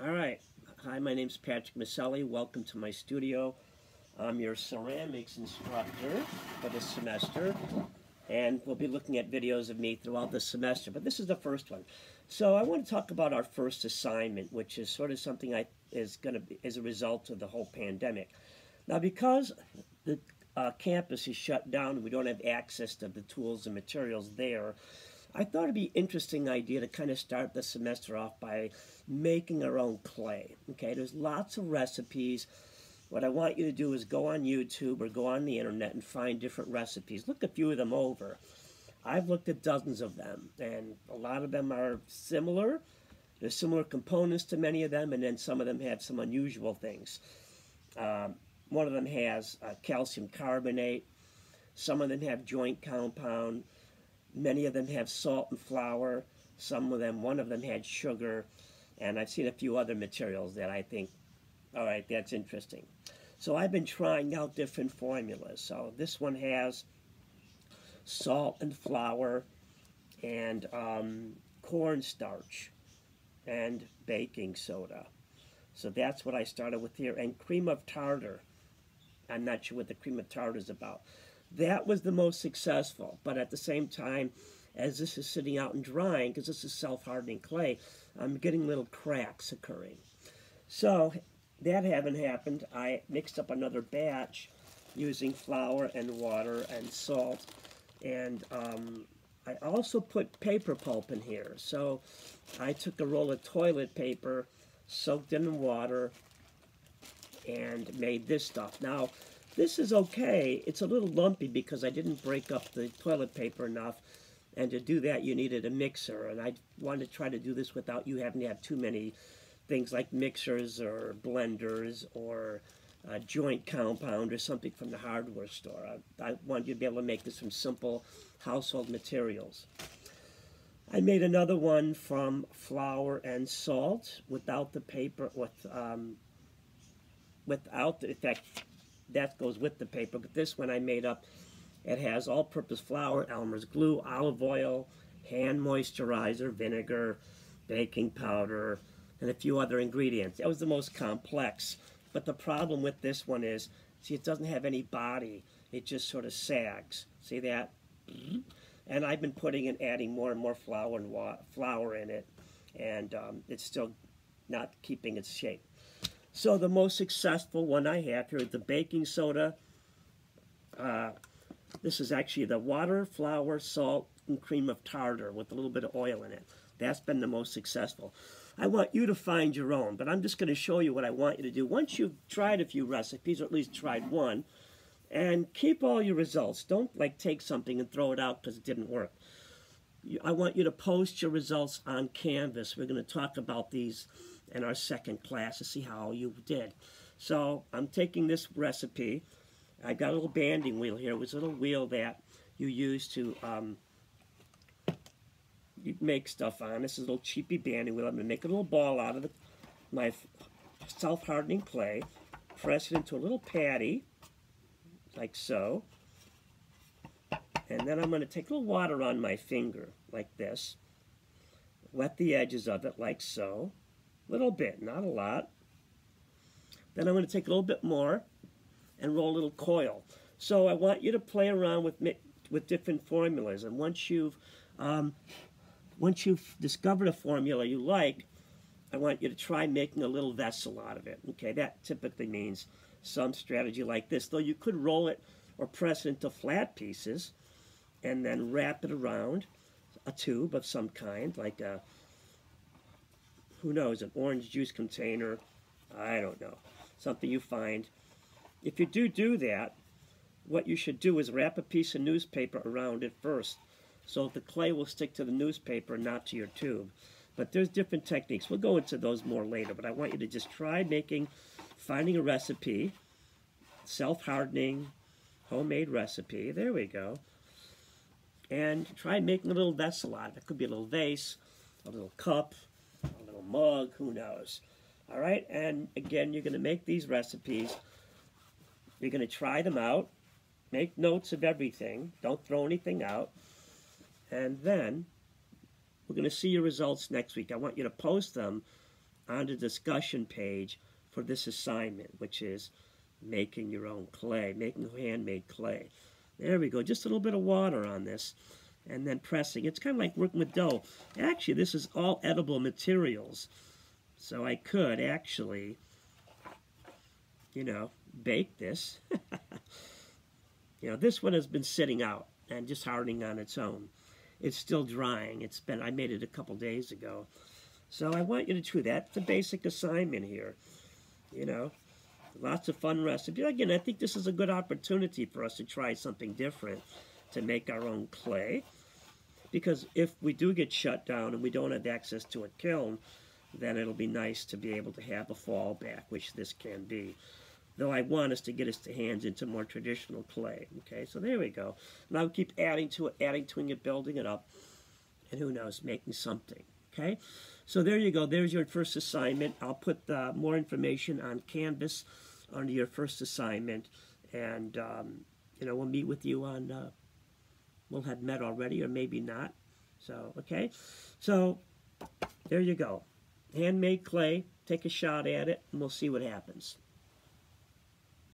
All right. Hi, my name's Patrick Maselli. Welcome to my studio. I'm your ceramics instructor for this semester, and we'll be looking at videos of me throughout the semester, but this is the first one. So I want to talk about our first assignment, which is sort of something is a result of the whole pandemic. Now, because the campus is shut down and we don't have access to the tools and materials there, I thought it'd be an interesting idea to kind of start the semester off by making our own clay. Okay, there's lots of recipes. What I want you to do is go on YouTube or go on the internet and find different recipes. Look a few of them over. I've looked at dozens of them, and a lot of them are similar. There's similar components to many of them, and then some of them have some unusual things. One of them has calcium carbonate. Some of them have joint compound. Many of them have salt and flour. One of them had sugar. And I've seen a few other materials that I think, all right, that's interesting. So I've been trying out different formulas. So this one has salt and flour and cornstarch and baking soda. So that's what I started with here. And cream of tartar. I'm not sure what the cream of tartar is about. That was the most successful, but at the same time, as this is sitting out and drying, because this is self-hardening clay, I'm getting little cracks occurring. So that having happened, I mixed up another batch using flour and water and salt, and I also put paper pulp in here. So I took a roll of toilet paper, soaked it in water, and made this stuff. Now, this is okay. It's a little lumpy because I didn't break up the toilet paper enough, and to do that you needed a mixer, and I wanted to try to do this without you having to have too many things like mixers or blenders or joint compound or something from the hardware store. I wanted you to be able to make this from simple household materials. I made another one from flour and salt without the paper, in fact, that goes with the paper, but this one I made up. It has all-purpose flour, Elmer's glue, olive oil, hand moisturizer, vinegar, baking powder, and a few other ingredients. That was the most complex, but the problem with this one is, see, it doesn't have any body. It just sort of sags. See that? And I've been adding more and more flour in it, and it's still not keeping its shape. So the most successful one I have here is the baking soda. This is actually the water, flour, salt, and cream of tartar with a little bit of oil in it. That's been the most successful. I want you to find your own, but I'm just going to show you what I want you to do. Once you've tried a few recipes, or at least tried one, and keep all your results. Don't take something and throw it out because it didn't work. I want you to post your results on Canvas. We're going to talk about these in our second class to see how you did. So I'm taking this recipe. I got a little banding wheel here. It was a little wheel that you use to you make stuff on. This is a little cheapy banding wheel. I'm going to make a little ball out of my self-hardening clay, press it into a little patty, like so, and then I'm going to take a little water on my finger, like this, wet the edges of it, like so, a little bit, not a lot. Then I'm going to take a little bit more and roll a little coil. So I want you to play around with different formulas, and once you've discovered a formula you like, I want you to try making a little vessel out of it. Okay, that typically means some strategy like this, though you could roll it or press it into flat pieces and then wrap it around a tube of some kind, like a, who knows, an orange juice container, I don't know, something you find. If you do that, what you should do is wrap a piece of newspaper around it first, so the clay will stick to the newspaper, not to your tube. But there's different techniques. We'll go into those more later, but I want you to just try finding a recipe, self-hardening, homemade recipe, there we go, and try making a little vessel out of it. It could be a little vase, a little cup, a little mug, who knows. All right, and again, you're going to make these recipes. You're going to try them out, make notes of everything, don't throw anything out, and then we're going to see your results next week. I want you to post them on the discussion page for this assignment, which is making your own clay, making handmade clay. There we go, just a little bit of water on this, and then pressing. It's kind of like working with dough. Actually, this is all edible materials, so I could actually, you know, bake this. You know, this one has been sitting out and just hardening on its own. It's still drying. I made it a couple days ago. So I want you to do that. The basic assignment here. You know, lots of fun recipes. Again, I think this is a good opportunity for us to try something different, to make our own clay. Because if we do get shut down and we don't have access to a kiln, then it'll be nice to be able to have a fallback, which this can be. Though I want us to get us the hands into more traditional clay. Okay, so there we go. Now we keep adding to it, building it up, and who knows, making something. Okay, so there you go. There's your first assignment. I'll put more information on Canvas under your first assignment, and you know, we'll meet with you on. We'll have met already, or maybe not. So okay, so there you go. Handmade clay. Take a shot at it, and we'll see what happens.